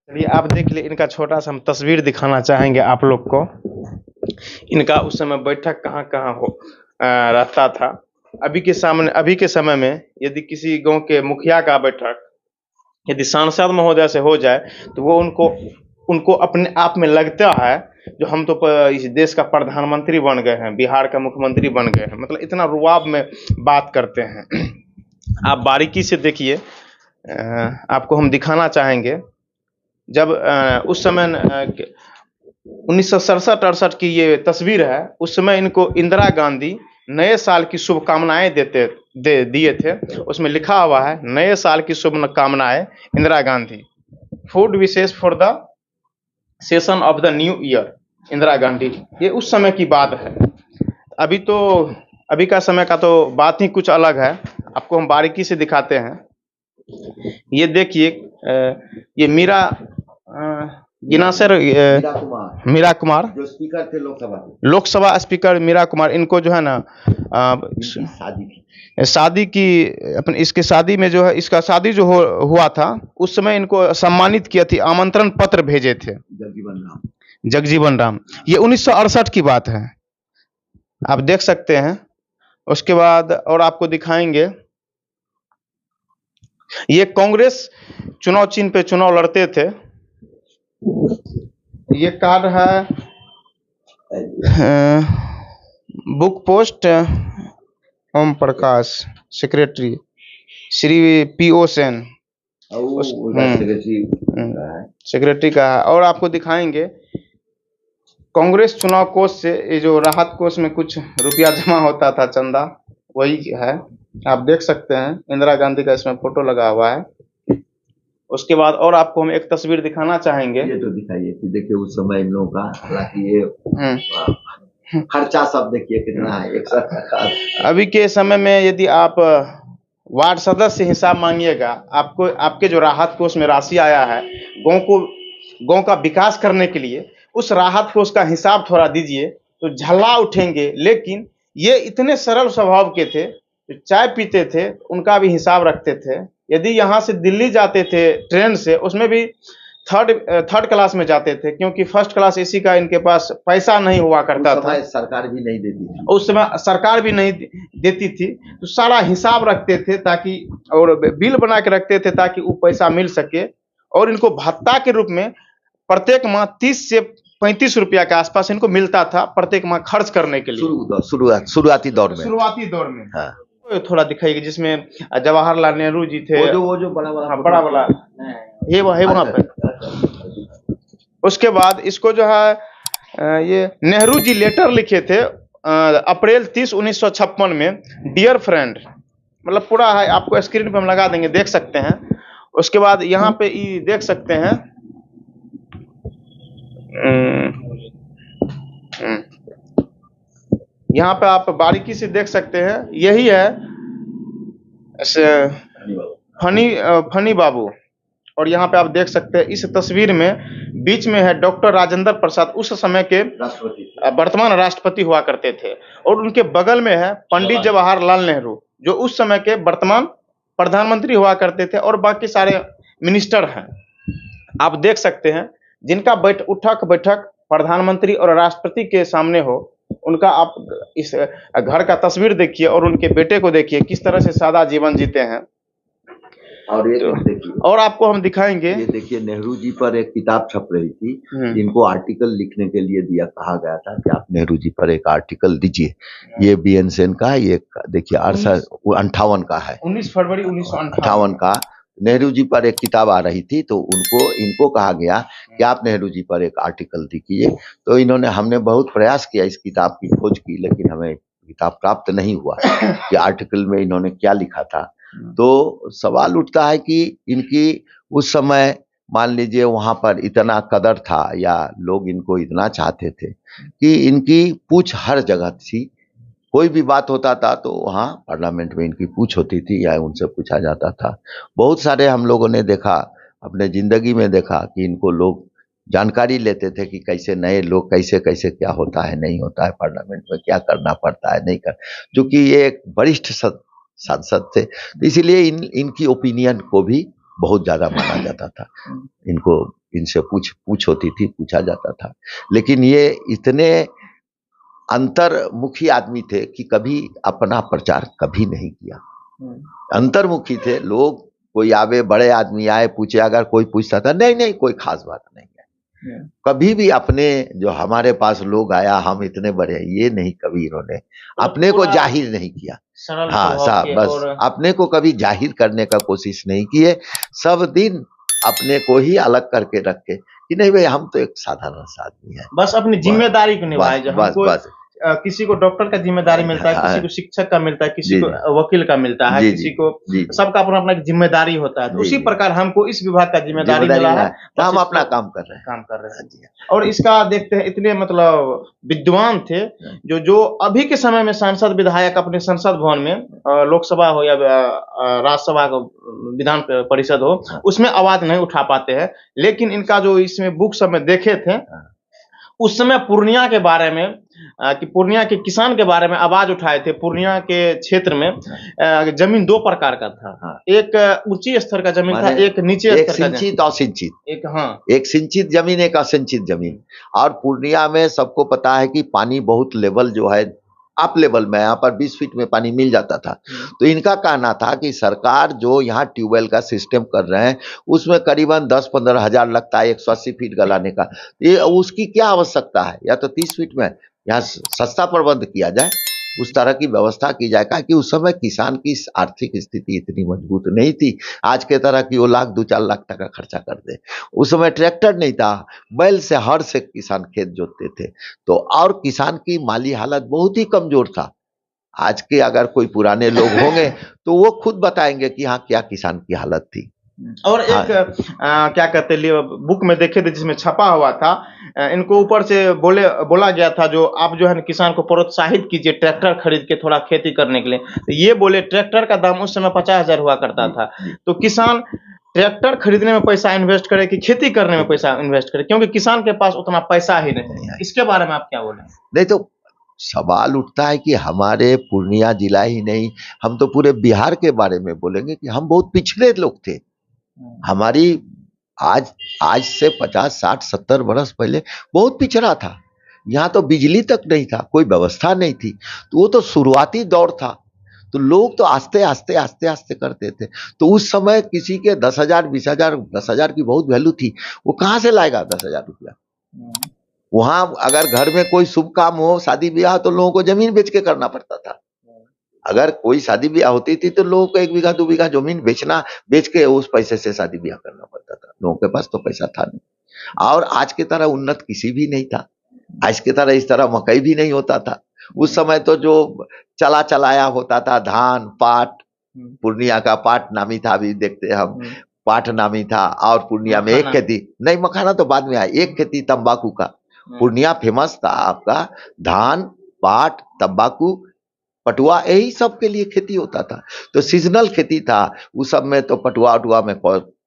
चलिए आप देख लिए, इनका छोटा सा हम तस्वीर दिखाना चाहेंगे आप लोग को। इनका उस समय बैठक कहाँ कहाँ रहता था। अभी के समय में यदि किसी गांव के मुखिया का बैठक यदि सांसद महोदय से हो जाए तो वो उनको उनको अपने आप में लगता है जो हम तो इस देश का प्रधानमंत्री बन गए हैं, बिहार का मुख्यमंत्री बन गए हैं। मतलब इतना रुआब में बात करते हैं। आप बारीकी से देखिए, आपको हम दिखाना चाहेंगे। जब उस समय 1967-68 की ये तस्वीर है। उस समय इनको इंदिरा गांधी नए साल की शुभकामनाएं दिए थे। उसमें लिखा हुआ है, नए साल की शुभकामनाएं इंदिरा गांधी, फूड विशेष for the session of the new year, Indira Gandhi. ये उस समय की बात है। अभी का समय का तो बात ही कुछ अलग है। आपको हम बारीकी से दिखाते हैं। ये देखिए, ये मीरा कुमार जो स्पीकर थे लोकसभा स्पीकर मीरा कुमार। इनको जो है ना शादी की अपनी इसके शादी में जो है, इसका शादी जो हुआ था उस समय इनको सम्मानित किया थी, आमंत्रण पत्र भेजे थे जगजीवन राम। ये 1968 की बात है, आप देख सकते हैं। उसके बाद और आपको दिखाएंगे, ये कांग्रेस चुनाव चिन्ह पे चुनाव लड़ते थे। ये कार्ड है book post Om Prakash, secretary Shri P O. Sen, secretary का है। और आपको दिखाएंगे कांग्रेस चुनाव कोष से ये जो राहत कोष में कुछ रुपया जमा होता था, चंदा, वही है। आप देख सकते हैं इंदिरा गांधी का इसमें फोटो लगा हुआ है। उसके बाद और आपको हम एक तस्वीर दिखाना चाहेंगे। ये तो दिखाइए कि देखिए उस समय इन लोगों का, हालांकि ये खर्चा सब देखिए कितना है। अभी के समय में यदि आप वार्ड सदस्य हिसाब मांगिएगा, आपको आपके जो राहत कोष में राशि आया है गांव का विकास करने के लिए, उस राहत कोष का हिसाब थोड़ा दीजिए तो झल्ला उठेंगे। लेकिन ये इतने सरल स्वभाव के थे, जो चाय पीते थे उनका भी हिसाब रखते थे। यदि यहाँ से दिल्ली जाते थे ट्रेन से, उसमें भी थर्ड क्लास में जाते थे, क्योंकि फर्स्ट क्लास एसी का इनके पास पैसा नहीं हुआ करता था। सरकार भी नहीं देती थी उस समय, सरकार भी नहीं देती थी। तो सारा हिसाब रखते थे ताकि, और बिल बना के रखते थे ताकि वो पैसा मिल सके। और इनको भत्ता के रूप में प्रत्येक माह 30 से 35 रुपया के आसपास इनको मिलता था प्रत्येक माह खर्च करने के लिए, शुरुआती दौर में। हाँ। तो थोड़ा दिखाइए जिसमें जवाहरलाल नेहरू जी थे, वो जो बड़ा बड़ा ये वहाँ पे। उसके बाद इसको जो है ये नेहरू जी लेटर लिखे थे अप्रैल 30, 1956 में, डियर फ्रेंड। मतलब पूरा है, आपको स्क्रीन पे हम लगा देंगे, देख सकते हैं। उसके बाद यहाँ पे देख सकते हैं, यहाँ पे आप बारीकी से देख सकते हैं। यही है फनी बाबू। और यहाँ पे आप देख सकते हैं इस तस्वीर में बीच में है डॉक्टर राजेंद्र प्रसाद, उस समय के वर्तमान राष्ट्रपति हुआ करते थे। और उनके बगल में है पंडित जवाहरलाल नेहरू, जो उस समय के वर्तमान प्रधानमंत्री हुआ करते थे। और बाकी सारे मिनिस्टर हैं, आप देख सकते हैं। जिनका उठक बैठक प्रधानमंत्री और राष्ट्रपति के सामने हो, उनका आप इस घर का तस्वीर देखिए और उनके बेटे को देखिए किस तरह से सादा जीवन जीते हैं। और ये देखिए, और आपको हम दिखाएंगे, ये देखिए नेहरू जी पर एक किताब छप रही थी, जिनको आर्टिकल लिखने के लिए कहा गया था कि आप नेहरू जी पर एक आर्टिकल दीजिए। ये बी.एन. सेन का, ये देखिए 58 का है, 19 फरवरी 1958 का नेहरू जी पर एक किताब आ रही थी। तो इनको कहा गया कि आप नेहरू जी पर एक आर्टिकल लिखिए। तो हमने बहुत प्रयास किया, इस किताब की खोज की, लेकिन हमें किताब प्राप्त नहीं हुआ कि आर्टिकल में इन्होंने क्या लिखा था। तो सवाल उठता है कि इनकी उस समय, मान लीजिए वहां पर इतना कदर था या लोग इनको इतना चाहते थे कि इनकी पूछ हर जगह थी। कोई भी बात होता था तो वहाँ पार्लियामेंट में इनकी पूछ होती थी या उनसे पूछा जाता था। बहुत सारे हम लोगों ने देखा, अपने जिंदगी में देखा कि इनको लोग जानकारी लेते थे कि कैसे नए लोग कैसे कैसे क्या होता है, नहीं होता है, पार्लियामेंट में क्या करना पड़ता है, नहीं कर, जो कि ये एक वरिष्ठ सांसद थे। तो इसीलिए इनकी ओपिनियन को भी बहुत ज्यादा माना जाता था। इनको इनसे पूछ होती थी, पूछा जाता था। लेकिन ये इतने अंतर्मुखी आदमी थे कि कभी अपना प्रचार कभी नहीं किया। अंतर्मुखी थे लोग। कोई आवे, बड़े आदमी आए पूछे, अगर कोई पूछता था नहीं नहीं कोई खास बात नहीं है। कभी भी अपने जो हमारे पास लोग आया हम इतने बड़े हैं, ये नहीं कभी इन्होंने अपने को जाहिर नहीं किया। हाँ साहब, बस अपने को कभी जाहिर करने का कोशिश नहीं किए। सब दिन अपने को ही अलग करके रखे कि नहीं भाई हम तो एक साधारण सा आदमी है, बस अपनी जिम्मेदारी को निभाए। बस किसी को डॉक्टर का जिम्मेदारी मिलता है, किसी को शिक्षक का मिलता है, किसी को वकील का मिलता है, किसी को, सबका अपना अपना जिम्मेदारी होता है। तो उसी प्रकार हमको इस विभाग का जिम्मेदारी मिला है, हम अपना काम कर रहे हैं। और इसका देखते हैं इतने मतलब विद्वान थे जो अभी के समय में सांसद विधायक अपने संसद भवन में, लोकसभा हो या राज्यसभा को, विधान परिषद हो, उसमें आवाज नहीं उठा पाते हैं। लेकिन इनका जो इसमें बुक सब में देखे थे उस समय पूर्णिया के बारे में, कि पूर्णिया के किसान के बारे में आवाज उठाए थे। पूर्णिया के क्षेत्र में जमीन दो प्रकार का था, एक ऊंची स्तर का जमीन था, एक नीचे स्तर का, सिंचित और सिंचित, एक सिंचित जमीन, एक असिंचित जमीन। और पूर्णिया में सबको पता है कि पानी बहुत लेवल जो है अप लेवल में, यहाँ पर 20 फीट में पानी मिल जाता था। तो इनका कहना था कि सरकार जो यहाँ ट्यूबवेल का सिस्टम कर रहे हैं उसमें करीबन 10-15 हजार लगता है 180 फीट गलाने का। ये उसकी क्या आवश्यकता है, या तो 30 फीट में यहाँ सस्ता प्रबंध किया जाए, उस तरह की व्यवस्था की जाए। कि उस समय किसान की आर्थिक स्थिति इतनी मजबूत नहीं थी आज के तरह की वो 1-2-4 लाख टका खर्चा कर दे। उस समय ट्रैक्टर नहीं था, बैल से, हर से किसान खेत जोतते थे। तो और किसान की माली हालत बहुत ही कमजोर था। आज के अगर कोई पुराने लोग होंगे तो वो खुद बताएंगे कि हाँ क्या किसान की हालत थी। और एक क्या कहते हैं, बुक में देखे थे जिसमें छपा हुआ था, इनको ऊपर से बोला गया था जो आप जो है किसान को प्रोत्साहित कीजिए ट्रैक्टर खरीद के थोड़ा खेती करने के लिए। तो ये बोले ट्रैक्टर का दाम उस समय 50,000 हुआ करता था। तो किसान ट्रैक्टर खरीदने में पैसा इन्वेस्ट करे कि खेती करने में पैसा इन्वेस्ट करे, क्योंकि किसान के पास उतना पैसा ही नहीं है। इसके बारे में आप क्या बोले? नहीं तो सवाल उठता है कि हमारे पूर्णिया जिला ही नहीं, हम तो पूरे बिहार के बारे में बोलेंगे कि हम बहुत पिछड़े लोग थे। हमारी आज से 50, 60, 70 वर्ष पहले बहुत पिछड़ा था। यहाँ तो बिजली तक नहीं था, कोई व्यवस्था नहीं थी। तो वो तो शुरुआती दौर था, तो लोग तो आस्ते आस्ते करते थे। तो उस समय किसी के 10,000, 20,000, 10,000 की बहुत वैल्यू थी। वो कहाँ से लाएगा 10,000 रुपया? वहां अगर घर में कोई शुभ काम हो, शादी ब्याह, तो लोगों को जमीन बेच के करना पड़ता था। अगर कोई शादी ब्याह होती थी तो लोगों को 1 बीघा 2 बीघा जमीन बेच के उस पैसे से शादी ब्याह करना पड़ता था। लोगों के पास तो पैसा था नहीं। और आज की तरह उन्नत किसी भी नहीं था। आज की तरह इस तरह मकई भी नहीं होता था। उस समय तो जो चलाया होता था, धान, पाट, पूर्णिया का पाट नामी था, अभी देखते हम, पाट नामी था। और पूर्णिया में एक खेती नहीं, मखाना तो बाद में आया, एक खेती तंबाकू का। पूर्णिया फेमस था आपका धान, पाट, तंबाकू, पटुआ, यही सब के लिए खेती होता था। तो सीजनल खेती था उस सब में। तो पटुआ में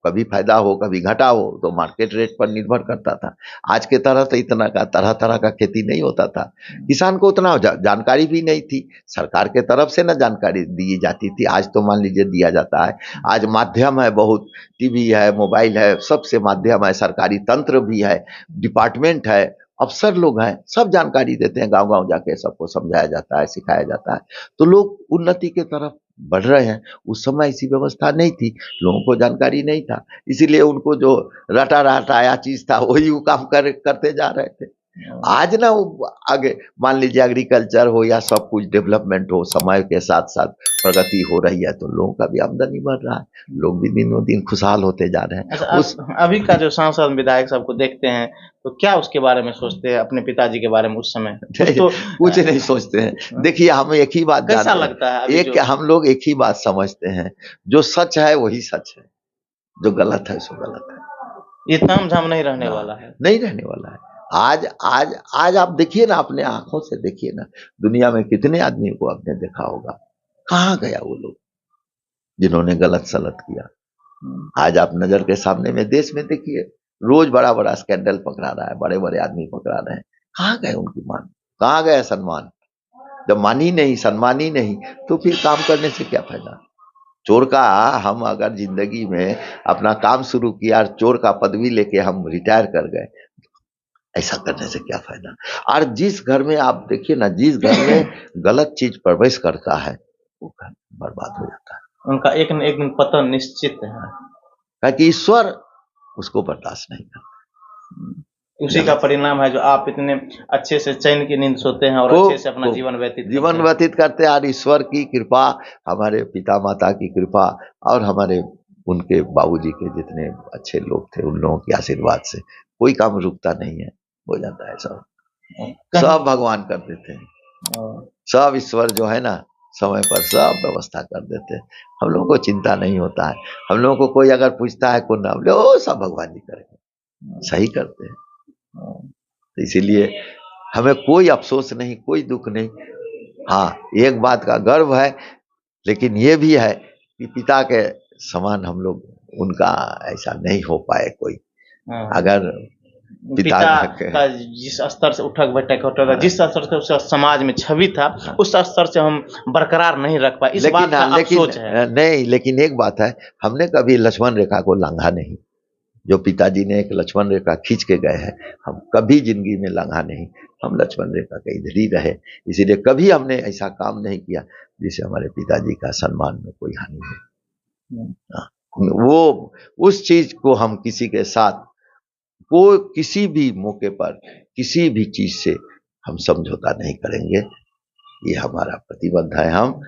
कभी फायदा हो कभी घाटा हो, तो मार्केट रेट पर निर्भर करता था। आज के तरह तो इतना का तरह का खेती नहीं होता था। किसान को उतना जानकारी भी नहीं थी, सरकार के तरफ से ना जानकारी दी जाती थी। आज तो मान लीजिए दिया जाता है। आज माध्यम है बहुत, टीवी है, मोबाइल है, सबसे माध्यम है, सरकारी तंत्र भी है, डिपार्टमेंट है, अफसर लोग हैं, सब जानकारी देते हैं। गांव जाके सबको समझाया जाता है, सिखाया जाता है। तो लोग उन्नति के तरफ बढ़ रहे हैं। उस समय ऐसी व्यवस्था नहीं थी, लोगों को जानकारी नहीं था, इसीलिए उनको जो रटाया चीज था वही वो काम करते जा रहे थे। आज ना वो आगे मान लीजिए एग्रीकल्चर हो या सब कुछ डेवलपमेंट हो, समय के साथ साथ प्रगति हो रही है, तो लोगों का भी आमदनी बढ़ रहा है, लोग भी दिनों दिन खुशहाल होते जा रहे हैं। अच्छा, अभी का जो सांसद विधायक सबको देखते हैं तो क्या उसके बारे में सोचते हैं, अपने पिताजी के बारे में उस समय? तो कुछ नहीं सोचते हैं। देखिए हम एक ही बात कैसा लगता है, हम लोग एक ही बात समझते हैं, जो सच है वही सच है, जो गलत है सो गलत है। ये तामझाम नहीं रहने वाला है, नहीं रहने वाला है। आज आप देखिए ना, अपने आंखों से देखिए ना, दुनिया में कितने आदमी को आपने देखा होगा, कहाँ गया वो लोग जिन्होंने गलत सलत किया। आज आप नजर के सामने में देश में देखिए, रोज बड़ा स्कैंडल पकड़ा रहा है, बड़े बड़े आदमी पकड़ा रहे हैं। कहाँ गए उनकी मान, कहाँ गया सम्मान? जब मान ही नहीं, सम्मान ही नहीं, तो फिर काम करने से क्या फायदा? चोर का हम अगर जिंदगी में अपना काम शुरू किया और चोर का पदवी लेके हम रिटायर कर गए, ऐसा करने से क्या फायदा। और जिस घर में आप देखिए ना, जिस घर में गलत चीज प्रवेश करता है वो घर बर्बाद हो जाता है। उनका एक न एक दिन पतन निश्चित है। ताकि ईश्वर उसको बर्दाश्त नहीं करता। उसी का परिणाम है जो आप इतने अच्छे से चैन की नींद सोते हैं और अच्छे से अपना जीवन व्यतीत करते हैं। और ईश्वर की कृपा, हमारे पिता माता की कृपा और हमारे उनके बाबूजी के जितने अच्छे लोग थे उन लोगों के आशीर्वाद से कोई काम रुकता नहीं है, हो जाता है सब भगवान कर देते हैं, सब ईश्वर जो है ना समय पर सब व्यवस्था कर देते हैं। हम लोगों को चिंता नहीं होता है। हम लोगों को कोई अगर पूछता है कौन नाम लो, सब भगवान जी करेंगे, सही करते हैं। तो इसीलिए हमें कोई अफसोस नहीं, कोई दुख नहीं। हाँ, एक बात का गर्व है, लेकिन ये भी है कि पिता के समान हम लोग उनका ऐसा नहीं हो पाए कोई। अगर पिता का जिस स्तर से उठक बैठक होता था, जिस स्तर से उसका समाज में छवि था, उस स्तर से हम बरकरार नहीं रख पाए। इस बात का अफसोस है। नहीं, लेकिन एक बात है, हमने कभी लक्ष्मण रेखा को लांघा नहीं। जो पिताजी ने एक लक्ष्मण रेखा खींच के गए हैं, हम कभी जिंदगी में लांघा नहीं। हम लक्ष्मण रेखा के इधर ही रहे, इसीलिए कभी हमने ऐसा काम नहीं किया जिससे हमारे पिताजी का सम्मान में कोई हानि हो। वो उस चीज को हम किसी के साथ कोई किसी भी मौके पर किसी भी चीज से हम समझौता नहीं करेंगे। ये हमारा प्रतिबद्ध है। हम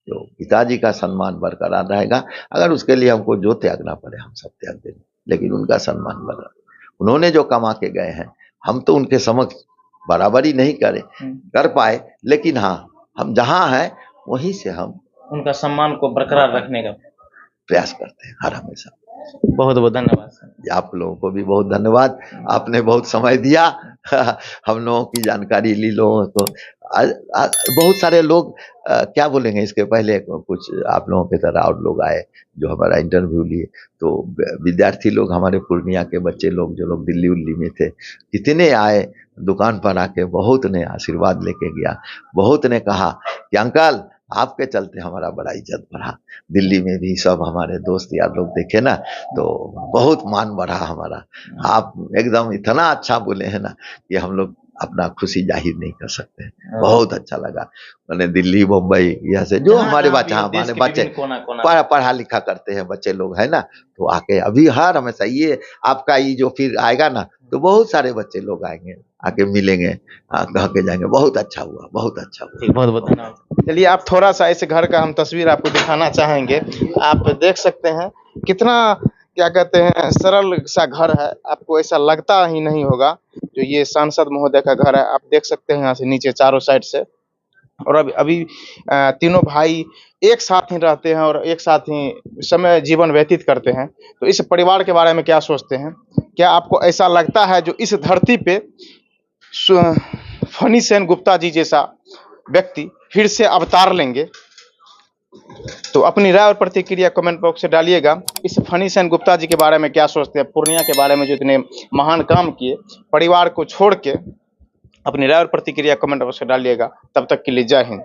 जो पिताजी का सम्मान बरकरार रहेगा, अगर उसके लिए हमको जो त्यागना पड़े हम सब त्याग देंगे, लेकिन उनका सम्मान बरकरार। उन्होंने जो कमा के गए हैं, हम तो उनके समक्ष बराबरी नहीं कर पाए, लेकिन हाँ, हम जहाँ हैं वहीं से हम उनका सम्मान को बरकरार रखने का प्रयास करते हैं हर हमेशा। बहुत बहुत धन्यवाद सर। आप लोगों को भी बहुत धन्यवाद, आपने बहुत समय दिया हम लोगों की जानकारी ली। लोगों को बहुत सारे लोग क्या बोलेंगे, इसके पहले कुछ आप लोगों की तरह और लोग आए जो हमारा इंटरव्यू लिए, तो विद्यार्थी लोग, हमारे पूर्णिया के बच्चे लोग जो लोग दिल्ली उल्ली में थे, कितने आए दुकान पर आके, बहुत ने आशीर्वाद लेके गया। बहुत ने कहा कि अंकल आपके चलते हमारा बड़ा इज्जत बढ़ा। दिल्ली में भी सब हमारे दोस्त यार लोग देखे ना, तो बहुत मान बढ़ा हमारा। आप एकदम इतना अच्छा बोले हैं ना कि हम लोग अपना खुशी जाहिर नहीं कर सकते। बहुत अच्छा लगा। मैंने दिल्ली, मुंबई, यहाँ से जो हमारे बच्चे पढ़ा लिखा करते हैं बच्चे लोग है ना, तो आके अभी हर हमेशा ये आपका ये जो फिर आएगा ना, तो बहुत सारे बच्चे लोग आएंगे, आके मिलेंगे, कह के जाएंगे बहुत अच्छा हुआ, बहुत अच्छा हुआ। बहुत बहुत धन्यवाद। चलिए, आप थोड़ा सा इस घर का हम तस्वीर आपको दिखाना चाहेंगे। आप देख सकते हैं कितना क्या कहते हैं सरल सा घर है। आपको ऐसा लगता ही नहीं होगा जो ये सांसद महोदय का घर है। आप देख सकते हैं यहाँ से नीचे चारों साइड से। और अभी तीनों भाई एक साथ ही रहते हैं और एक साथ ही समय जीवन व्यतीत करते हैं। तो इस परिवार के बारे में क्या सोचते हैं? क्या आपको ऐसा लगता है जो इस धरती पे फनी सेन गुप्ता जी जैसा व्यक्ति फिर से अवतार लेंगे? तो अपनी राय और प्रतिक्रिया कमेंट बॉक्स से डालिएगा। इस फनी सेन गुप्ता जी के बारे में क्या सोचते हैं, पूर्णिया के बारे में जो इतने महान काम किए, परिवार को छोड़ के। अपनी राय और प्रतिक्रिया कमेंट बॉक्स से डालिएगा। तब तक के लिए जय हिंद।